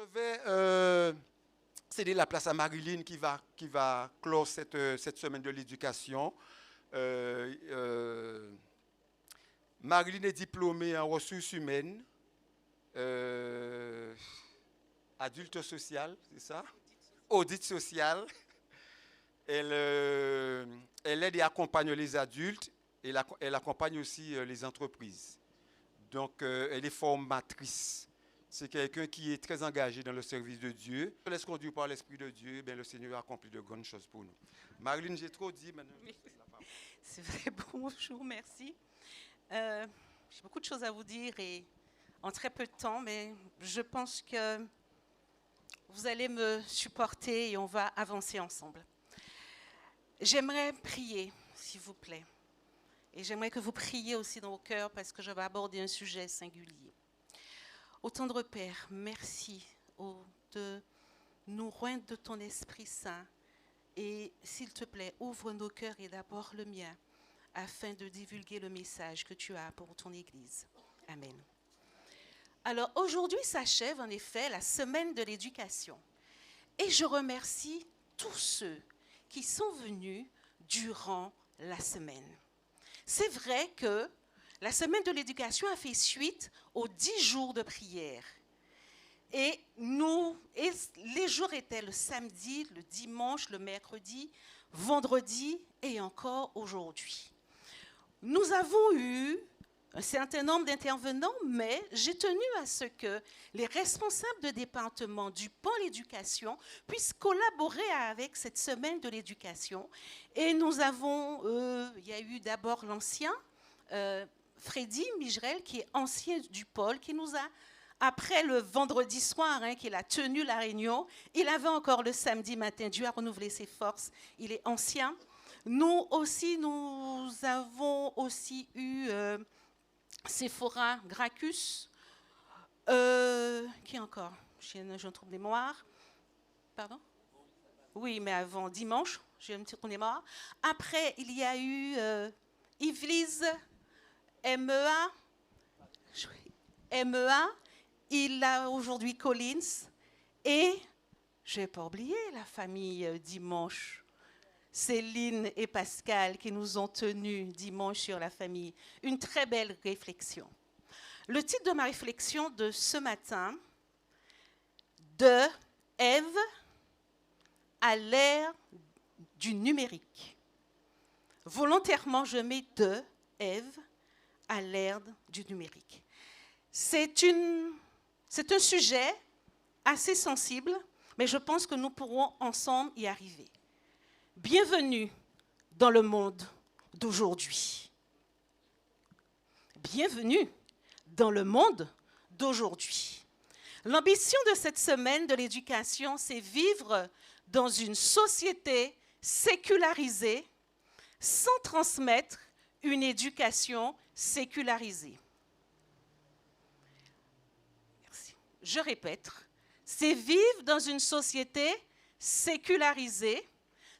vais céder la place à Marilyn qui va clore cette semaine de l'éducation. Euh, euh, Marilyn est diplômée en ressources humaines, euh, adulte social, c'est ça? Audit social. Elle aide et accompagne les adultes et elle accompagne aussi les entreprises. Donc, elle est formatrice. C'est quelqu'un qui est très engagé dans le service de Dieu. On laisse conduire par l'Esprit de Dieu, bien, le Seigneur accomplit de grandes choses pour nous. Marilyn, j'ai trop dit, maintenant. Oui. C'est vrai, bonjour, merci. J'ai beaucoup de choses à vous dire et en très peu de temps, mais je pense que vous allez me supporter et on va avancer ensemble. J'aimerais prier, s'il vous plaît. Et j'aimerais que vous priez aussi dans vos cœurs parce que je vais aborder un sujet singulier. Ô tendre Père, merci de nous rendre de ton Esprit Saint. Et s'il te plaît, ouvre nos cœurs et d'abord le mien afin de divulguer le message que tu as pour ton Église. Amen. Alors aujourd'hui s'achève en effet la semaine de l'éducation. Et je remercie tous ceux qui sont venus durant la semaine. C'est vrai que la semaine de l'éducation a fait suite aux 10 jours de prière. Et les jours étaient le samedi, le dimanche, le mercredi, vendredi et encore aujourd'hui. Nous avons eu un certain nombre d'intervenants, mais j'ai tenu à ce que les responsables de département du pôle éducation puissent collaborer avec cette semaine de l'éducation. Et nous avons, il y a eu d'abord l'ancien, Freddy Migerel, qui est ancien du pôle, qui nous a, après le vendredi soir, qu'il a tenu la réunion, il avait encore le samedi matin, Dieu a renouvelé ses forces, il est ancien. Nous avons aussi eu Sephora Gracchus, qui encore? J'ai un trou de mémoire. Pardon? Oui, mais avant dimanche, j'ai un petit trou de mémoire. Après, il y a eu Yvelise MEA. Il a aujourd'hui Collins. Et, je n'ai pas oublié la famille dimanche. Céline et Pascal qui nous ont tenus dimanche sur la famille. Une très belle réflexion. Le titre de ma réflexion de ce matin, de Ève à l'ère du numérique. Volontairement, je mets de Ève à l'ère du numérique. C'est un sujet assez sensible, mais je pense que nous pourrons ensemble y arriver. Bienvenue dans le monde d'aujourd'hui. Bienvenue dans le monde d'aujourd'hui. L'ambition de cette semaine de l'éducation, c'est vivre dans une société sécularisée sans transmettre une éducation sécularisée. Merci. Je répète, c'est vivre dans une société sécularisée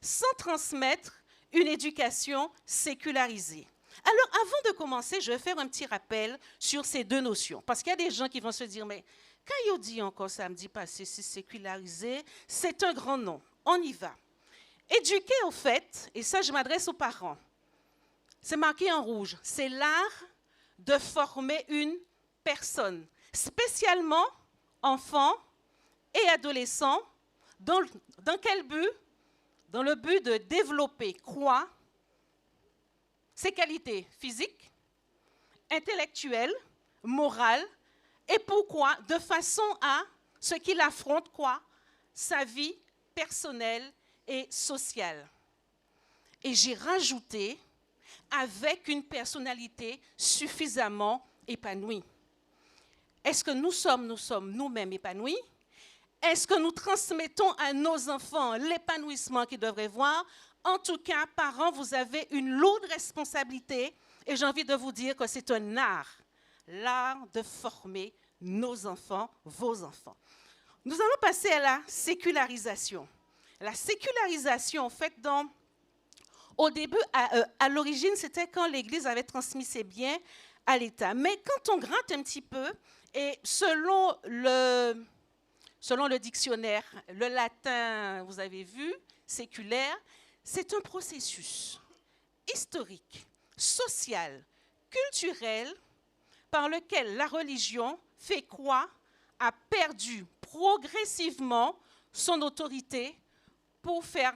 sans transmettre une éducation sécularisée. Alors, avant de commencer, je vais faire un petit rappel sur ces deux notions. Parce qu'il y a des gens qui vont se dire, mais quand il dit encore samedi passé, c'est sécularisé, c'est un grand nom. On y va. Éduquer, au fait, et ça, je m'adresse aux parents, c'est marqué en rouge, c'est l'art de former une personne, spécialement enfants et adolescents. Dans quel but? Dans le but de développer quoi? Ses qualités physiques, intellectuelles, morales, et pourquoi? De façon à ce qu'il affronte quoi? Sa vie personnelle et sociale. Et j'ai rajouté avec une personnalité suffisamment épanouie. Est-ce que nous sommes nous-mêmes épanouis? Est-ce que nous transmettons à nos enfants l'épanouissement qu'ils devraient voir? En tout cas, parents, vous avez une lourde responsabilité et j'ai envie de vous dire que c'est un art, l'art de former nos enfants, vos enfants. Nous allons passer à la sécularisation. La sécularisation, en fait, au début, à l'origine, c'était quand l'Église avait transmis ses biens à l'État. Mais quand on gratte un petit peu, et selon selon le dictionnaire, le latin, vous avez vu, séculaire, c'est un processus historique, social, culturel, par lequel la religion fait quoi a perdu progressivement son autorité pour faire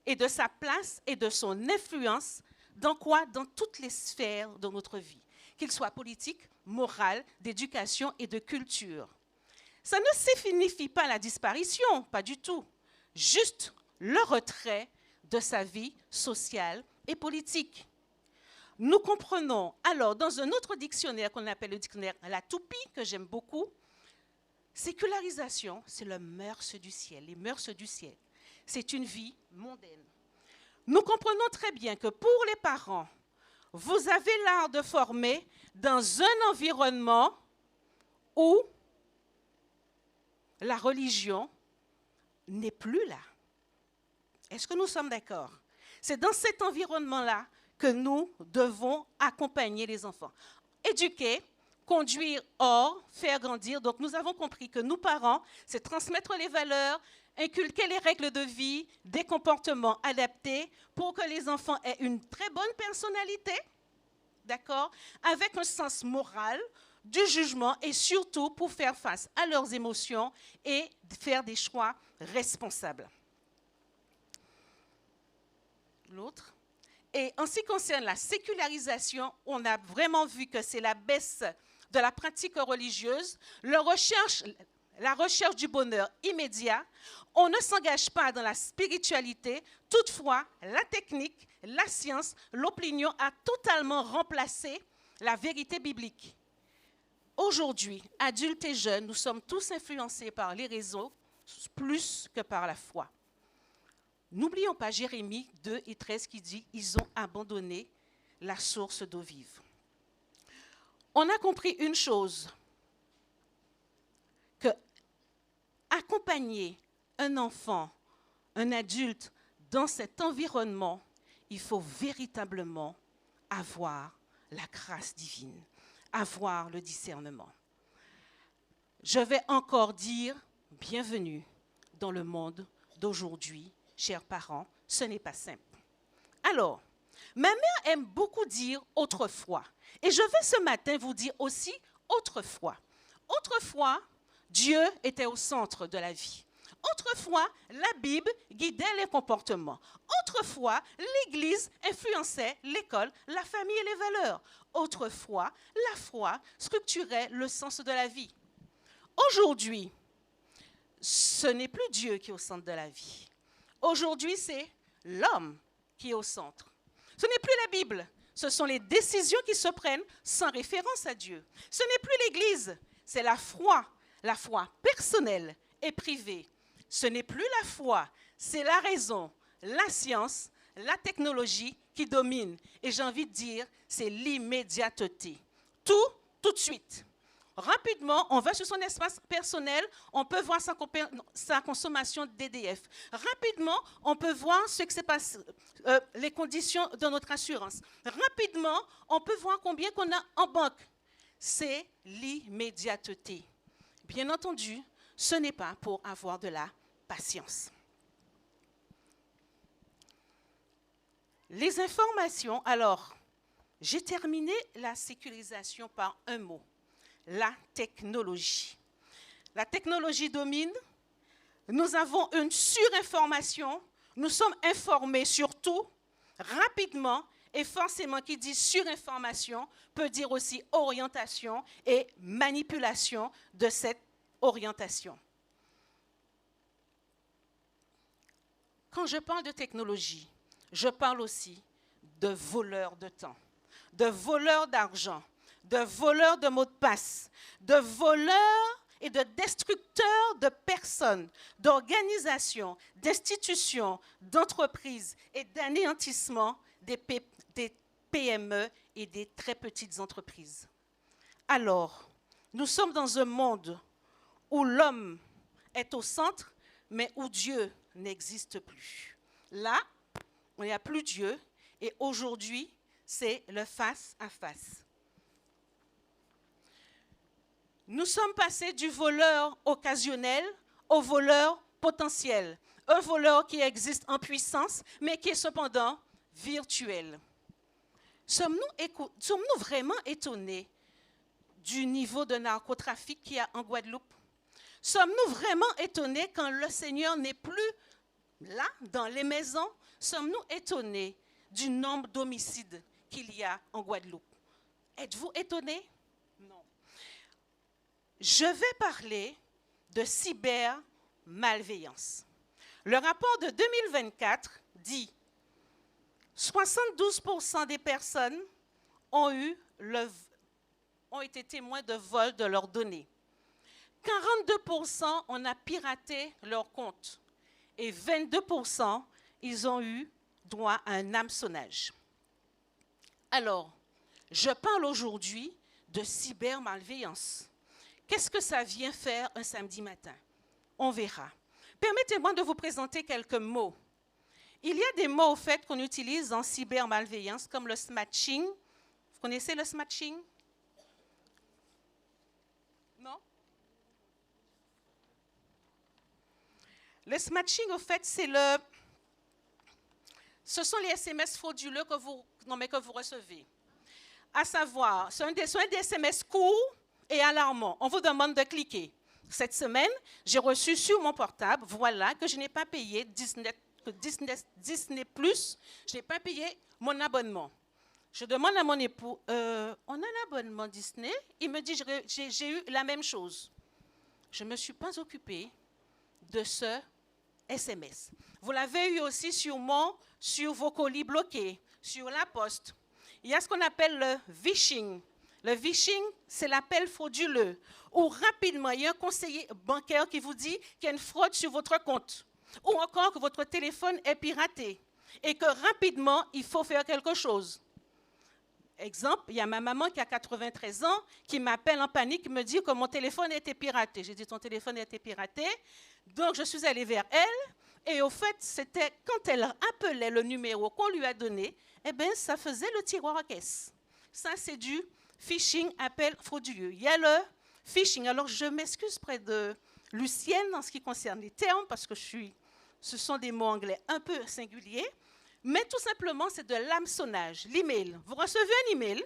et de sa place et de son influence dans quoi? Dans toutes les sphères de notre vie, qu'il soit politique, moral, d'éducation et de culture. Ça ne signifie pas la disparition, pas du tout, juste le retrait de sa vie sociale et politique. Nous comprenons alors dans un autre dictionnaire qu'on appelle le dictionnaire La Toupie, que j'aime beaucoup, sécularisation, c'est le mœurs du ciel, les mœurs du ciel. C'est une vie mondaine. Nous comprenons très bien que pour les parents, vous avez l'art de former dans un environnement où la religion n'est plus là. Est-ce que nous sommes d'accord? C'est dans cet environnement-là que nous devons accompagner les enfants. Éduquer, conduire hors, faire grandir. Donc nous avons compris que nous, parents, c'est transmettre les valeurs, inculquer les règles de vie, des comportements adaptés pour que les enfants aient une très bonne personnalité, d'accord, avec un sens moral, du jugement et surtout pour faire face à leurs émotions et faire des choix responsables. L'autre. Et en ce qui concerne la sécularisation, on a vraiment vu que c'est la baisse de la pratique religieuse, la recherche du bonheur immédiat. On ne s'engage pas dans la spiritualité. Toutefois, la technique, la science, l'opinion a totalement remplacé la vérité biblique. Aujourd'hui, adultes et jeunes, nous sommes tous influencés par les réseaux plus que par la foi. N'oublions pas Jérémie 2 et 13 qui dit « Ils ont abandonné la source d'eau vive ». On a compris une chose, que accompagner un enfant, un adulte dans cet environnement, il faut véritablement avoir la grâce divine, avoir le discernement. Je vais encore dire bienvenue dans le monde d'aujourd'hui. Chers parents, ce n'est pas simple. Alors, ma mère aime beaucoup dire « autrefois ». Et je vais ce matin vous dire aussi « autrefois ». Autrefois, Dieu était au centre de la vie. Autrefois, la Bible guidait les comportements. Autrefois, l'Église influençait l'école, la famille et les valeurs. Autrefois, la foi structurait le sens de la vie. Aujourd'hui, ce n'est plus Dieu qui est au centre de la vie. Aujourd'hui, c'est l'homme qui est au centre. Ce n'est plus la Bible, ce sont les décisions qui se prennent sans référence à Dieu. Ce n'est plus l'Église, c'est la foi personnelle et privée. Ce n'est plus la foi, c'est la raison, la science, la technologie qui domine. Et j'ai envie de dire, c'est l'immédiateté. Tout de suite. Rapidement, on va sur son espace personnel, on peut voir sa consommation d'EDF. Rapidement, on peut voir ce qui se passe, les conditions de notre assurance. Rapidement, on peut voir combien qu'on a en banque. C'est l'immédiateté. Bien entendu, ce n'est pas pour avoir de la patience. Les informations, alors, j'ai terminé la sécurisation par un mot. La technologie. La technologie domine, nous avons une surinformation, nous sommes informés sur tout, rapidement, et forcément qui dit surinformation peut dire aussi orientation et manipulation de cette orientation. Quand je parle de technologie, je parle aussi de voleurs de temps, de voleurs d'argent, de voleurs de mots de passe, de voleurs et de destructeurs de personnes, d'organisations, d'institutions, d'entreprises et d'anéantissement des PME et des très petites entreprises. Alors, nous sommes dans un monde où l'homme est au centre, mais où Dieu n'existe plus. Là, il n'y a plus Dieu et aujourd'hui, c'est le face à face. Nous sommes passés du voleur occasionnel au voleur potentiel. Un voleur qui existe en puissance, mais qui est cependant virtuel. Sommes-nous vraiment étonnés du niveau de narcotrafic qu'il y a en Guadeloupe? Sommes-nous vraiment étonnés quand le Seigneur n'est plus là, dans les maisons? Sommes-nous étonnés du nombre d'homicides qu'il y a en Guadeloupe? Êtes-vous étonnés? Non. Je vais parler de cybermalveillance. Le rapport de 2024 dit 72% des personnes ont été témoins de vol de leurs données. 42% on a piraté leur compte. Et 22%, ils ont eu droit à un hameçonnage. Alors, je parle aujourd'hui de cybermalveillance. Qu'est-ce que ça vient faire un samedi matin? On verra. Permettez-moi de vous présenter quelques mots. Il y a des mots, au fait, qu'on utilise en cybermalveillance, comme le smashing. Vous connaissez le smashing? Non? Le smashing, au fait, ce sont les SMS frauduleux que vous recevez. À savoir, c'est un des SMS courts et alarmants. On vous demande de cliquer. Cette semaine, j'ai reçu sur mon portable, voilà, que je n'ai pas payé Disney+, je n'ai pas payé mon abonnement. Je demande à mon époux, on a un abonnement Disney? Il me dit, j'ai eu la même chose. Je ne me suis pas occupée de ce SMS. Vous l'avez eu aussi sur vos colis bloqués, sur la poste. Il y a ce qu'on appelle le phishing. Le phishing, c'est l'appel frauduleux, où rapidement, il y a un conseiller bancaire qui vous dit qu'il y a une fraude sur votre compte, ou encore que votre téléphone est piraté, et que rapidement, il faut faire quelque chose. Exemple, il y a ma maman qui a 93 ans, qui m'appelle en panique, qui me dit que mon téléphone a été piraté. J'ai dit, ton téléphone a été piraté. Donc, je suis allée vers elle, et au fait, c'était quand elle appelait le numéro qu'on lui a donné, eh bien, ça faisait le tiroir à caisse. Ça, c'est du phishing, appel frauduleux. Il y a le phishing. Alors, je m'excuse près de Lucienne en ce qui concerne les termes, parce que ce sont des mots anglais un peu singuliers, mais tout simplement, c'est de l'hameçonnage, l'email. Vous recevez un email?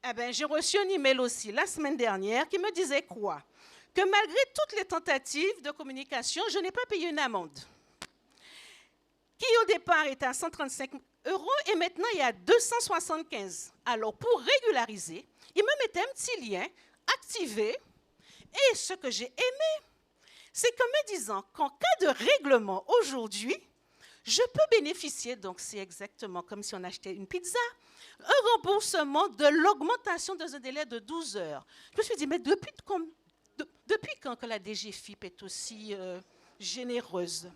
Eh bien, j'ai reçu un email aussi la semaine dernière qui me disait quoi? Que malgré toutes les tentatives de communication, je n'ai pas payé une amende, qui au départ était à 135 € et maintenant il y a 275. Alors, pour régulariser, il me mettait un petit lien, activé, et ce que j'ai aimé, c'est qu'en me disant qu'en cas de règlement aujourd'hui, je peux bénéficier, donc c'est exactement comme si on achetait une pizza, un remboursement de l'augmentation dans un délai de 12 heures. Je me suis dit, mais depuis quand que la DGFiP est aussi généreuse?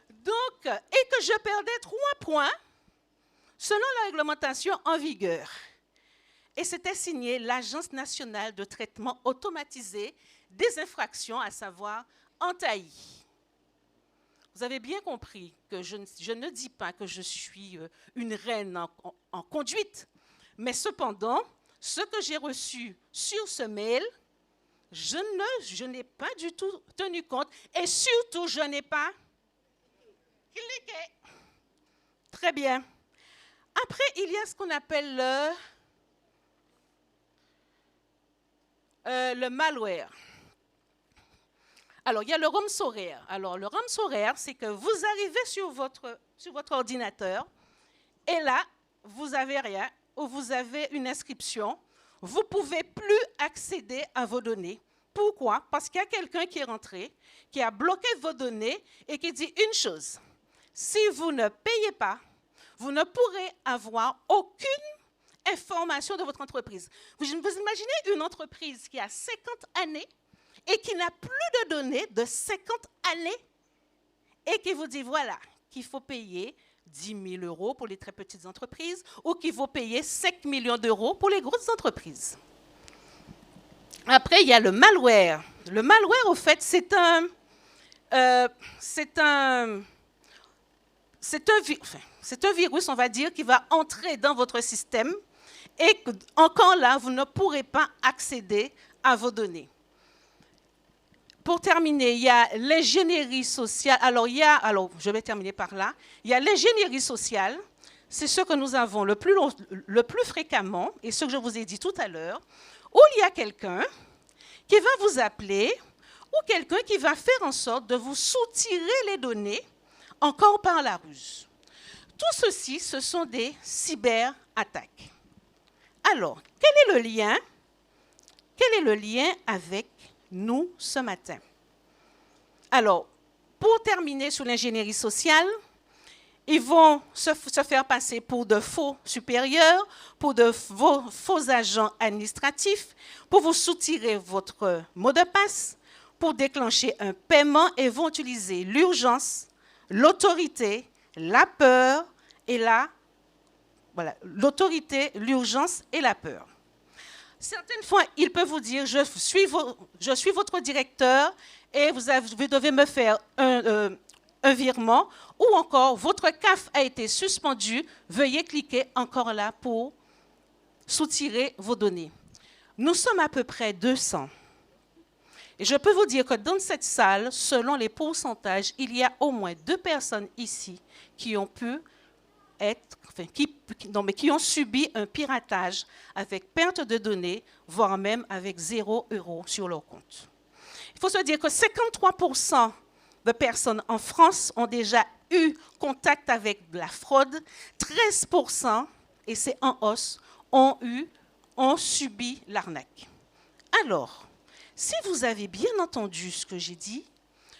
Donc, et que je perdais 3 points selon la réglementation en vigueur. Et c'était signé l'Agence nationale de traitement automatisé des infractions, à savoir ANTAI. Vous avez bien compris que je ne dis pas que je suis une reine en conduite, mais cependant, ce que j'ai reçu sur ce mail, je n'ai pas du tout tenu compte et surtout, je n'ai pas cliqué. Très bien. Après, il y a ce qu'on appelle le malware. Alors, il y a le ransomware. Alors, le ransomware, c'est que vous arrivez sur votre ordinateur et là, vous n'avez rien ou vous avez une inscription. Vous ne pouvez plus accéder à vos données. Pourquoi? Parce qu'il y a quelqu'un qui est rentré, qui a bloqué vos données et qui dit une chose. Si vous ne payez pas, vous ne pourrez avoir aucune information de votre entreprise. Vous imaginez une entreprise qui a 50 années et qui n'a plus de données de 50 années et qui vous dit, voilà, qu'il faut payer 10 000 € pour les très petites entreprises ou qu'il faut payer 5 millions d'euros pour les grosses entreprises. Après, il y a le malware. Le malware, au fait, c'est un virus, on va dire, qui va entrer dans votre système et encore là, vous ne pourrez pas accéder à vos données. pour terminer, il y a l'ingénierie sociale. Alors, je vais terminer par là. Il y a l'ingénierie sociale. C'est ce que nous avons le plus fréquemment, et ce que je vous ai dit tout à l'heure, où il y a quelqu'un qui va vous appeler ou quelqu'un qui va faire en sorte de vous soutirer les données encore par la ruse. Tout ceci, ce sont des cyberattaques. Alors, quel est le lien? Quel est le lien avec nous ce matin? Alors, pour terminer sur l'ingénierie sociale, ils vont se faire passer pour de faux supérieurs, pour de faux agents administratifs, pour vous soutirer votre mot de passe, pour déclencher un paiement et vont utiliser l'urgence, l'autorité, la peur et l'autorité, l'urgence et la peur. Certaines fois, il peut vous dire, je suis votre directeur et vous devez me faire un virement, ou encore, votre CAF a été suspendu, veuillez cliquer encore là pour soutirer vos données. Nous sommes à peu près 200. Et je peux vous dire que dans cette salle, selon les pourcentages, il y a au moins 2 personnes ici qui ont qui ont subi un piratage avec perte de données, voire même avec 0 € sur leur compte. Il faut se dire que 53% de personnes en France ont déjà eu contact avec de la fraude, 13%, et c'est en hausse, ont subi l'arnaque. Alors, si vous avez bien entendu ce que j'ai dit,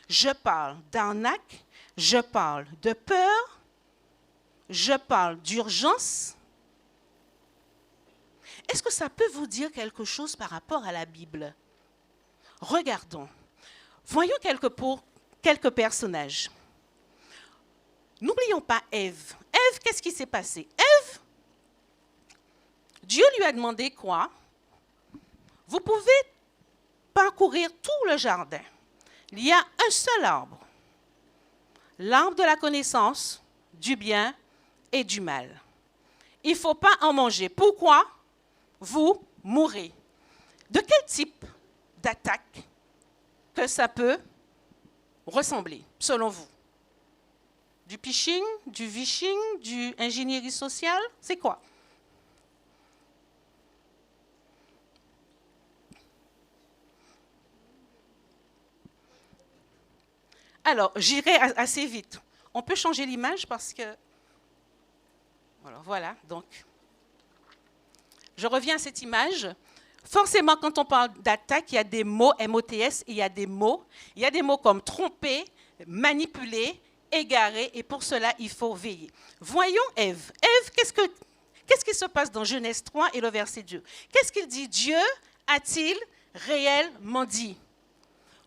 je parle d'arnaque, je parle de peur, je parle d'urgence. Est-ce que ça peut vous dire quelque chose par rapport à la Bible? Regardons. Voyons quelques personnages. N'oublions pas Ève. Ève, qu'est-ce qui s'est passé? Ève, Dieu lui a demandé quoi? Vous pouvez parcourir tout le jardin. Il y a un seul arbre. L'arbre de la connaissance du bien et du mal. Il ne faut pas en manger. Pourquoi? Vous mourrez. De quel type d'attaque que ça peut ressembler, selon vous? Du phishing, du vishing, du ingénierie sociale? C'est quoi? Alors, j'irai assez vite. On peut changer l'image parce que... Voilà, donc... Je reviens à cette image. Forcément, quand on parle d'attaque, il y a des mots, M-O-T-S, il y a des mots comme tromper, manipuler, égarer, et pour cela, il faut veiller. Voyons Ève. Ève, qu'est-ce qui se passe dans Genèse 3 et le verset 2? Qu'est-ce qu'il dit? Dieu a-t-il réellement dit?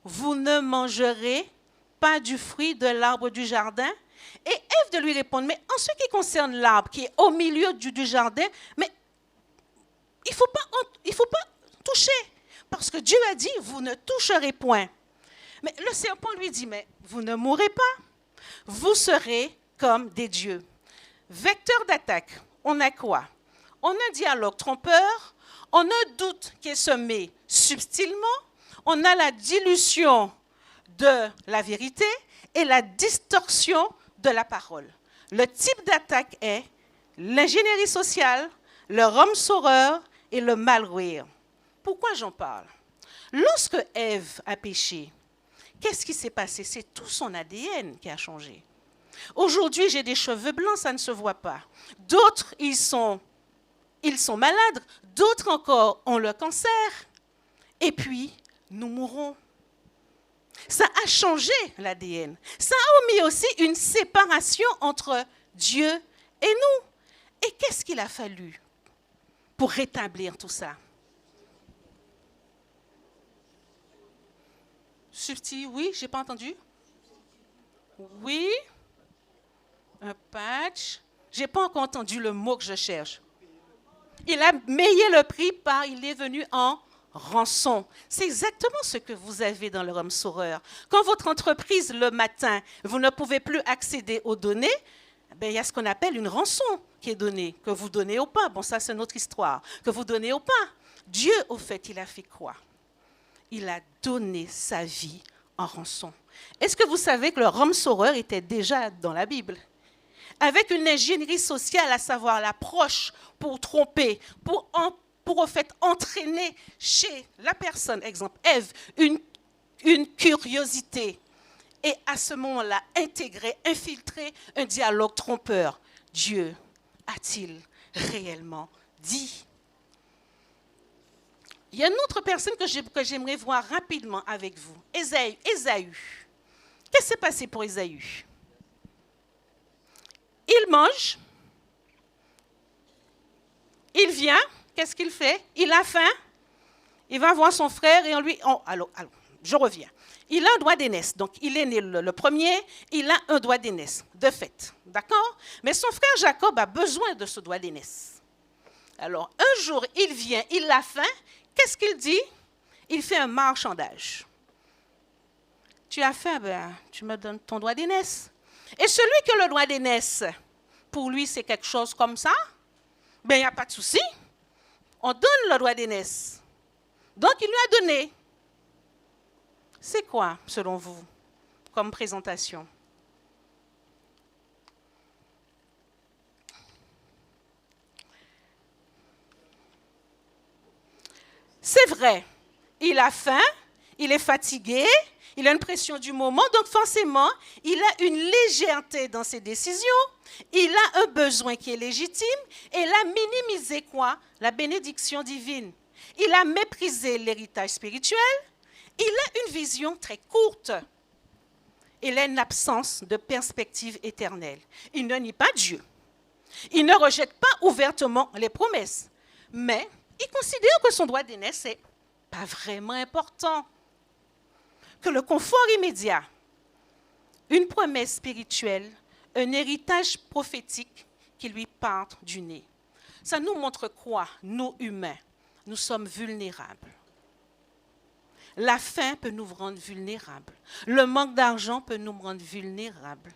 Vous ne mangerez pas du fruit de l'arbre du jardin? Et Ève de lui répondre, mais en ce qui concerne l'arbre qui est au milieu du jardin, mais il ne faut pas toucher, parce que Dieu a dit, vous ne toucherez point. Mais le serpent lui dit, mais vous ne mourrez pas, vous serez comme des dieux. Vecteur d'attaque, on a quoi? On a un dialogue trompeur, on a un doute qui est semé subtilement, on a la dilution de la vérité et la distorsion de la parole. Le type d'attaque est l'ingénierie sociale, le rhum-saureur et le malware. Pourquoi j'en parle? Lorsque Ève a péché, qu'est-ce qui s'est passé? C'est tout son ADN qui a changé. Aujourd'hui, j'ai des cheveux blancs, ça ne se voit pas. D'autres, ils sont malades. D'autres encore ont le cancer. Et puis, nous mourrons. Ça a changé l'ADN. Ça a mis aussi une séparation entre Dieu et nous. Et qu'est-ce qu'il a fallu pour rétablir tout ça? Subtil, oui, je n'ai pas entendu. Oui, un patch. Je n'ai pas encore entendu le mot que je cherche. Il a payé le prix il est venu en rançon. C'est exactement ce que vous avez dans le rhum-saureur. Quand votre entreprise, le matin, vous ne pouvez plus accéder aux données, il y a ce qu'on appelle une rançon qui est donnée, que vous donnez au pain. Bon, ça, c'est notre histoire. Que vous donnez au pain. Dieu, au fait, il a fait quoi? il a donné sa vie en rançon. Est-ce que vous savez que le Ramsaureur était déjà dans la Bible? Avec une ingénierie sociale, à savoir l'approche pour tromper, pour au fait entraîner chez la personne, exemple Ève, une curiosité. Et à ce moment-là, intégrer, infiltrer un dialogue trompeur. Dieu a-t-il réellement dit? Il y a une autre personne que j'aimerais voir rapidement avec vous. Ésaü. Qu'est-ce qui s'est passé pour Ésaü? Il mange, il vient, qu'est-ce qu'il fait? Il a faim, il va voir son frère et on lui... alors, je reviens. Il a un droit d'aînesse, donc il est né le premier, il a un droit d'aînesse, de fait, d'accord? Mais son frère Jacob a besoin de ce droit d'aînesse. Alors, un jour, il vient, il a faim, qu'est-ce qu'il dit? Il fait un marchandage. Tu as faim, ben, tu me donnes ton droit d'aînesse. Et celui qui a le droit d'aînesse, pour lui, c'est quelque chose comme ça, ben, il n'y a pas de souci. On donne le droit d'aînesse. Donc, il lui a donné. C'est quoi, selon vous, comme présentation? C'est vrai, il a faim, il est fatigué, il a une pression du moment, donc forcément, il a une légèreté dans ses décisions, il a un besoin qui est légitime, et il a minimisé quoi? La bénédiction divine. Il a méprisé l'héritage spirituel, il a une vision très courte. Il a une absence de perspective éternelle. Il ne nie pas Dieu. Il ne rejette pas ouvertement les promesses, mais il considère que son droit d'aînesse n'est pas vraiment important. Que le confort immédiat, une promesse spirituelle, un héritage prophétique qui lui part du nez. Ça nous montre quoi, nous humains? Nous sommes vulnérables. La faim peut nous rendre vulnérables. Le manque d'argent peut nous rendre vulnérables.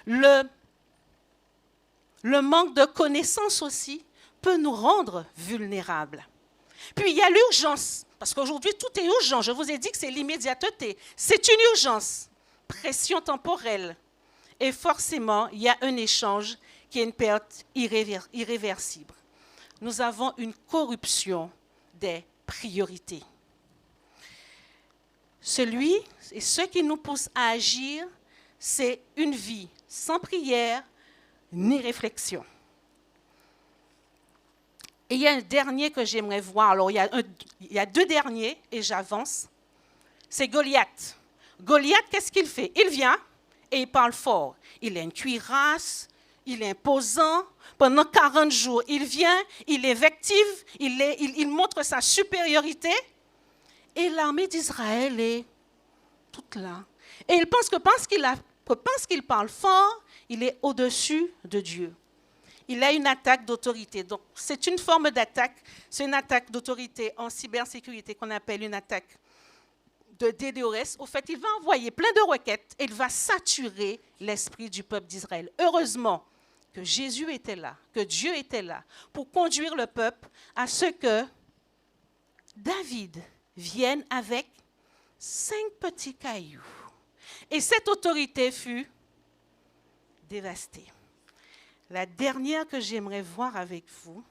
Le manque de connaissances aussi peut nous rendre vulnérables. Puis il y a l'urgence, parce qu'aujourd'hui tout est urgent. Je vous ai dit que c'est l'immédiateté. C'est une urgence, pression temporelle. Et forcément, il y a un échange qui est une perte irréversible. Nous avons une corruption des priorités. Celui et ce qui nous pousse à agir, c'est une vie sans prière ni réflexion. Et il y a un dernier que j'aimerais voir. Alors, il y a deux derniers, et j'avance. C'est Goliath. Goliath, qu'est-ce qu'il fait? Il vient et il parle fort. Il a une cuirasse, il est imposant. Pendant 40 jours, il vient, il est invective, il montre sa supériorité. Et l'armée d'Israël est toute là. Et il pense que parce qu'il parle fort, il est au-dessus de Dieu. Il a une attaque d'autorité. Donc, c'est une forme d'attaque. C'est une attaque d'autorité en cybersécurité qu'on appelle une attaque de DDoS. Au fait, il va envoyer plein de requêtes et il va saturer l'esprit du peuple d'Israël. Heureusement que Jésus était là, que Dieu était là pour conduire le peuple à ce que David vienne avec 5 petits cailloux. Et cette autorité fut dévastée. La dernière que j'aimerais voir avec vous,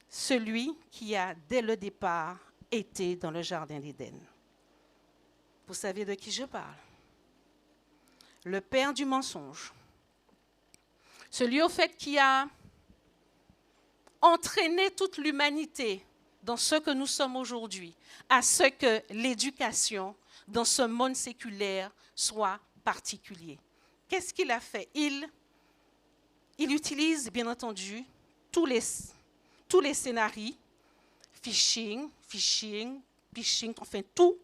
celui qui a, dès le départ, été dans le jardin d'Éden. Vous savez de qui je parle? Le père du mensonge. Celui, au fait, qui a entraîné toute l'humanité dans ce que nous sommes aujourd'hui, à ce que l'éducation dans ce monde séculaire soit particulier. Qu'est-ce qu'il a fait? Il utilise, bien entendu, tous les scénarios, phishing, enfin tout,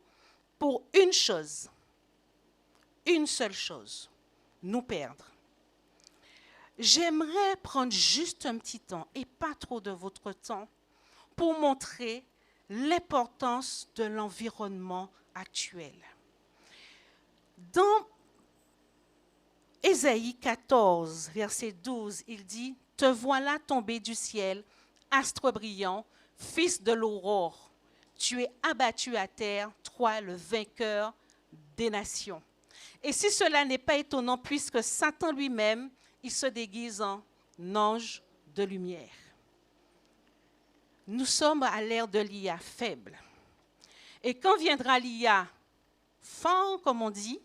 pour une chose, une seule chose, nous perdre. J'aimerais prendre juste un petit temps, et pas trop de votre temps, pour montrer l'importance de l'environnement actuel. Dans Ésaïe 14, verset 12, il dit « Te voilà tombé du ciel, astre brillant, fils de l'aurore, tu es abattu à terre, toi le vainqueur des nations. Et si cela n'est pas étonnant, puisque Satan lui-même, il se déguise en ange de lumière. Nous sommes à l'ère de l'IA faible. Et quand viendra l'IA fort, comme on dit,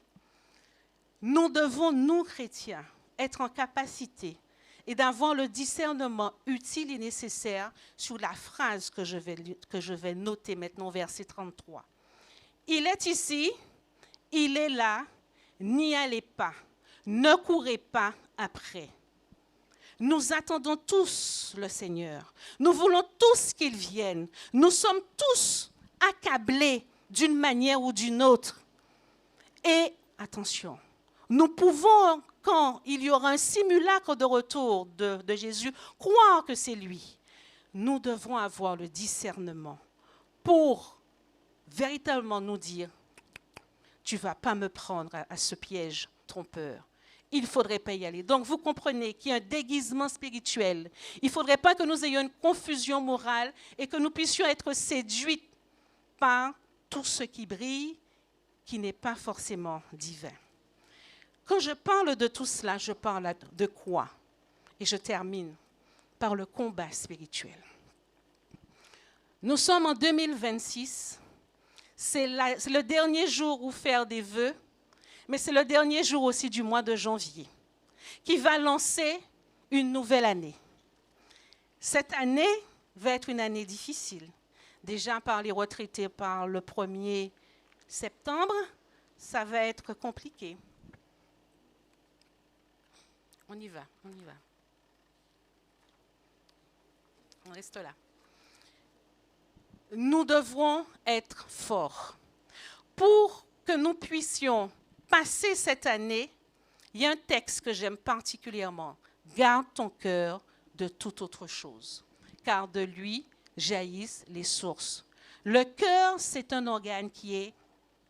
nous devons, nous chrétiens, être en capacité et d'avoir le discernement utile et nécessaire sur la phrase que je vais noter maintenant, verset 33. Il est ici, il est là, n'y allez pas, ne courez pas après. Nous attendons tous le Seigneur. Nous voulons tous qu'il vienne. Nous sommes tous accablés d'une manière ou d'une autre. Et attention, nous pouvons, quand il y aura un simulacre de retour de Jésus, croire que c'est lui. Nous devons avoir le discernement pour véritablement nous dire, tu ne vas pas me prendre à ce piège trompeur. Il ne faudrait pas y aller. Donc, vous comprenez qu'il y a un déguisement spirituel. Il ne faudrait pas que nous ayons une confusion morale et que nous puissions être séduits par tout ce qui brille, qui n'est pas forcément divin. Quand je parle de tout cela, je parle de quoi? Et je termine par le combat spirituel. Nous sommes en 2026. C'est le dernier jour où faire des vœux, mais c'est le dernier jour aussi du mois de janvier, qui va lancer une nouvelle année. Cette année va être une année difficile. Déjà par les retraités par le 1er septembre, ça va être compliqué. On y va. On reste là. Nous devrons être forts. Pour que nous puissions passer cette année, il y a un texte que j'aime particulièrement. Garde ton cœur de toute autre chose, car de lui jaillissent les sources. Le cœur, c'est un organe qui est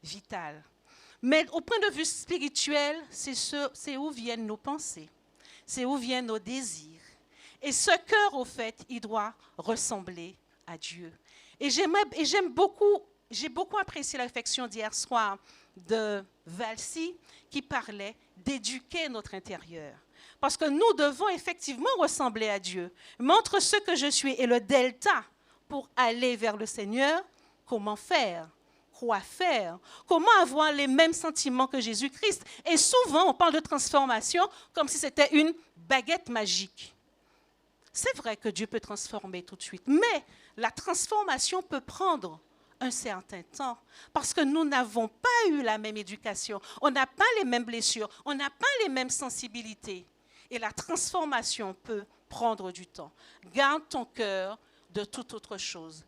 vital. Mais au point de vue spirituel, c'est où viennent nos pensées, c'est où viennent nos désirs. Et ce cœur, au fait, il doit ressembler à Dieu. Et j'ai beaucoup apprécié la réflexion d'hier soir de Valsi qui parlait d'éduquer notre intérieur. Parce que nous devons effectivement ressembler à Dieu. Mais entre ce que je suis et le delta pour aller vers le Seigneur, comment faire? Quoi faire? Comment avoir les mêmes sentiments que Jésus-Christ? Et souvent, on parle de transformation comme si c'était une baguette magique. C'est vrai que Dieu peut transformer tout de suite, mais la transformation peut prendre un certain temps parce que nous n'avons pas eu la même éducation, on n'a pas les mêmes blessures, on n'a pas les mêmes sensibilités. Et la transformation peut prendre du temps. Garde ton cœur de toute autre chose.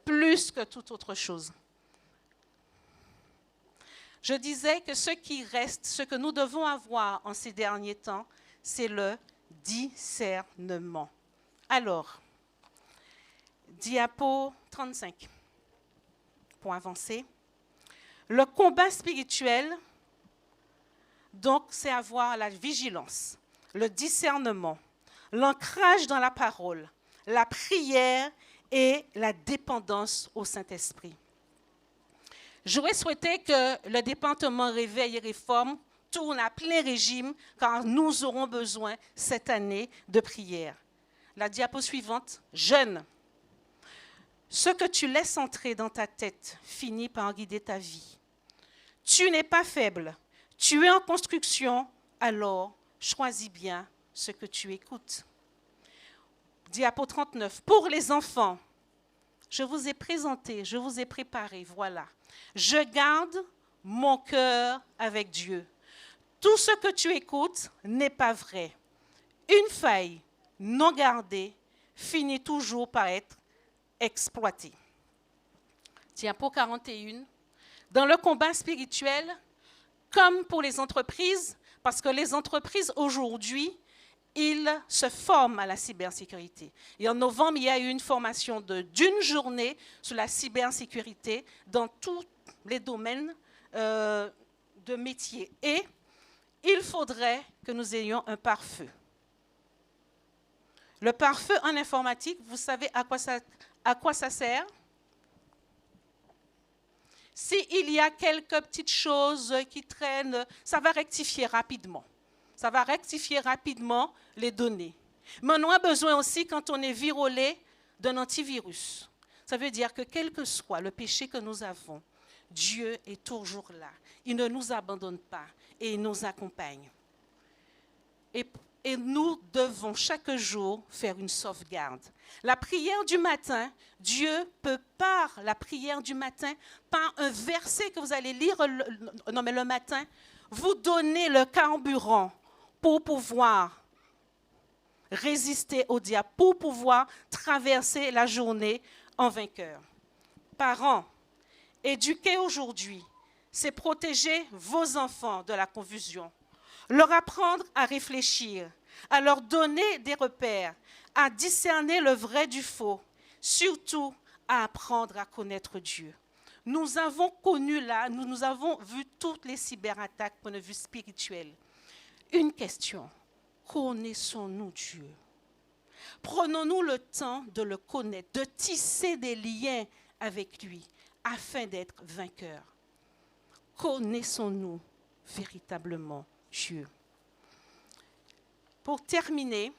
Plus que toute autre chose. Je disais que ce qui reste, ce que nous devons avoir en ces derniers temps, c'est le discernement. Alors, diapo 35, pour avancer. Le combat spirituel, donc, c'est avoir la vigilance, le discernement, l'ancrage dans la parole, la prière et la dépendance au Saint-Esprit. J'aurais souhaité que le département Réveil et Réforme tourne à plein régime, car nous aurons besoin cette année de prière. La diapo suivante, jeûne. Ce que tu laisses entrer dans ta tête finit par guider ta vie. Tu n'es pas faible, tu es en construction, alors choisis bien ce que tu écoutes. Diapo 39, pour les enfants, je vous ai présenté, je vous ai préparé, voilà. Je garde mon cœur avec Dieu. Tout ce que tu écoutes n'est pas vrai. Une faille non gardée finit toujours par être exploitée. Diapo 41. Dans le combat spirituel, comme pour les entreprises, parce que les entreprises aujourd'hui, ils se forment à la cybersécurité. Et en novembre, il y a eu une formation d'une journée sur la cybersécurité dans tous les domaines de métier. Et il faudrait que nous ayons un pare-feu. Le pare-feu en informatique, vous savez à quoi ça sert? S'il y a quelques petites choses qui traînent, ça va rectifier rapidement. Ça va rectifier rapidement les données. Mais on a besoin aussi, quand on est virolé, d'un antivirus. Ça veut dire que quel que soit le péché que nous avons, Dieu est toujours là. Il ne nous abandonne pas et il nous accompagne. Et nous devons chaque jour faire une sauvegarde. La prière du matin, Dieu peut par la prière du matin, par un verset que vous allez lire le matin, vous donner le carburant pour pouvoir résister au diable, pour pouvoir traverser la journée en vainqueur. Parents, éduquer aujourd'hui, c'est protéger vos enfants de la confusion, leur apprendre à réfléchir, à leur donner des repères, à discerner le vrai du faux, surtout à apprendre à connaître Dieu. Nous avons connu là, nous avons vu toutes les cyberattaques point de vue spirituel. Une question, connaissons-nous Dieu? Prenons-nous le temps de le connaître, de tisser des liens avec lui afin d'être vainqueurs. Connaissons-nous véritablement Dieu? Pour terminer,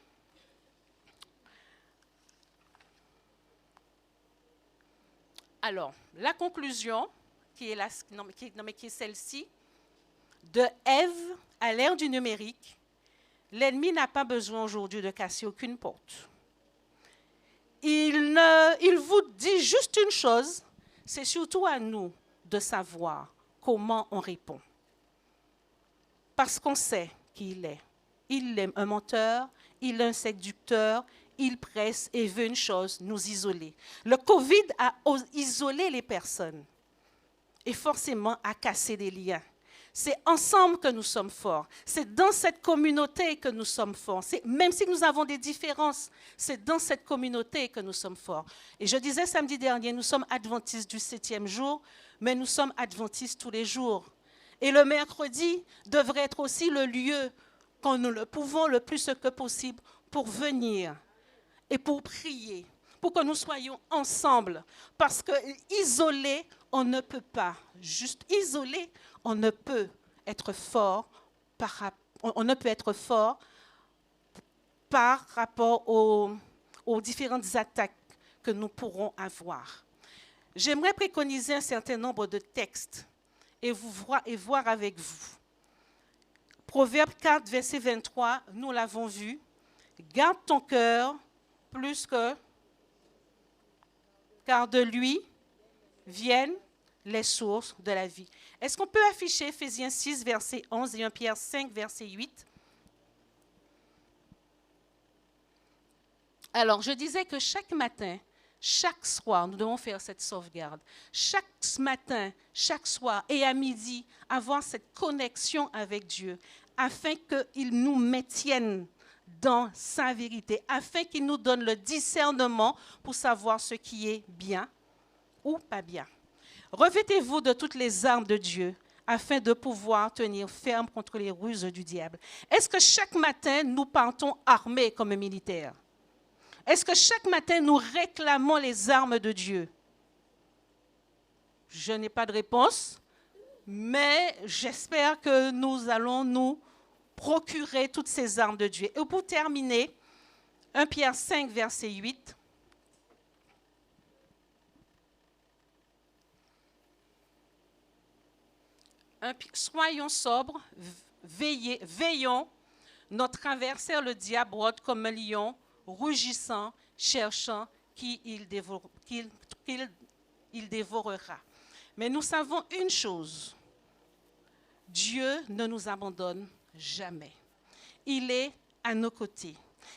alors, la conclusion, qui est celle-ci, de Ève à l'ère du numérique, l'ennemi n'a pas besoin aujourd'hui de casser aucune porte. Il vous dit juste une chose, c'est surtout à nous de savoir comment on répond. Parce qu'on sait qui il est. Il est un menteur, il est un séducteur, il presse et veut une chose, nous isoler. Le Covid a isolé les personnes et forcément a cassé des liens. C'est ensemble que nous sommes forts. C'est dans cette communauté que nous sommes forts. Même si nous avons des différences, c'est dans cette communauté que nous sommes forts. Et je disais samedi dernier, nous sommes adventistes du 7e jour, mais nous sommes adventistes tous les jours. Et le mercredi devrait être aussi le lieu quand nous le pouvons le plus que possible pour venir et pour prier, pour que nous soyons ensemble. Parce que isolés, on ne peut pas. Juste isolés, on ne peut être fort par rapport aux différentes attaques que nous pourrons avoir. J'aimerais préconiser un certain nombre de textes et voir avec vous. Proverbe 4, verset 23, nous l'avons vu. Garde ton cœur plus que, car de lui viennent les sources de la vie. Est-ce qu'on peut afficher Éphésiens 6, verset 11 et 1 Pierre 5, verset 8? Alors, je disais que chaque matin, chaque soir, nous devons faire cette sauvegarde. Chaque matin, chaque soir et à midi, avoir cette connexion avec Dieu afin qu'il nous maintienne dans sa vérité, afin qu'il nous donne le discernement pour savoir ce qui est bien ou pas bien. Revêtez-vous de toutes les armes de Dieu afin de pouvoir tenir ferme contre les ruses du diable. Est-ce que chaque matin, nous partons armés comme militaires? Est-ce que chaque matin, nous réclamons les armes de Dieu? Je n'ai pas de réponse, mais j'espère que nous allons nous procurer toutes ces armes de Dieu. Et pour terminer, 1 Pierre 5, verset 8. Soyons sobres, veillons. Notre adversaire, le diable, rôde comme un lion, rugissant, cherchant qui il dévorera. Mais nous savons une chose, Dieu ne nous abandonne jamais. Il est à nos côtés.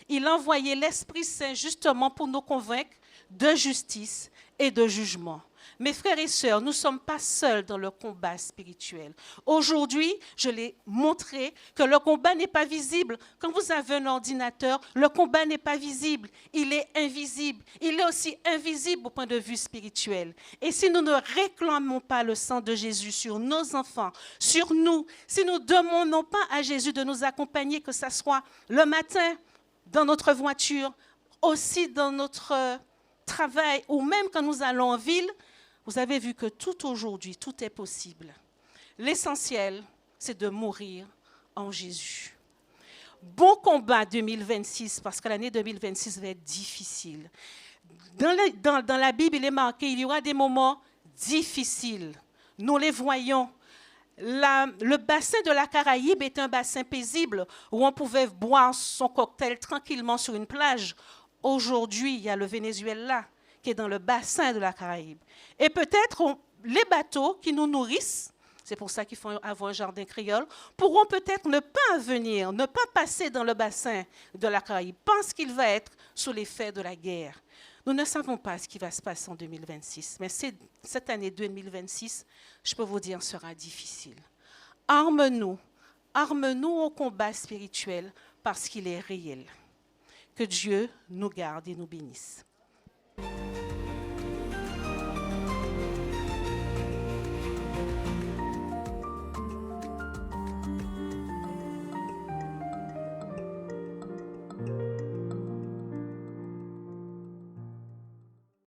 Il a envoyé l'Esprit Saint justement pour nous convaincre de justice et de jugement. Mes frères et sœurs, nous ne sommes pas seuls dans le combat spirituel. Aujourd'hui, je l'ai montré que le combat n'est pas visible. Quand vous avez un ordinateur, le combat n'est pas visible. Il est invisible. Il est aussi invisible au point de vue spirituel. Et si nous ne réclamons pas le sang de Jésus sur nos enfants, sur nous, si nous ne demandons pas à Jésus de nous accompagner, que ce soit le matin, dans notre voiture, aussi dans notre travail, ou même quand nous allons en ville, vous avez vu que tout aujourd'hui, tout est possible. L'essentiel, c'est de mourir en Jésus. Bon combat 2026, parce que l'année 2026 va être difficile. Dans la Bible, il est marqué, il y aura des moments difficiles. Nous les voyons. Le bassin de la Caraïbe est un bassin paisible où on pouvait boire son cocktail tranquillement sur une plage. Aujourd'hui, il y a le Venezuela qui est dans le bassin de la Caraïbe. Et peut-être les bateaux qui nous nourrissent, c'est pour ça qu'il faut avoir un jardin créole, pourront peut-être ne pas venir, ne pas passer dans le bassin de la Caraïbe, parce qu'il va être sous l'effet de la guerre. Nous ne savons pas ce qui va se passer en 2026, mais cette année 2026, je peux vous dire, sera difficile. Arme-nous au combat spirituel parce qu'il est réel. Que Dieu nous garde et nous bénisse.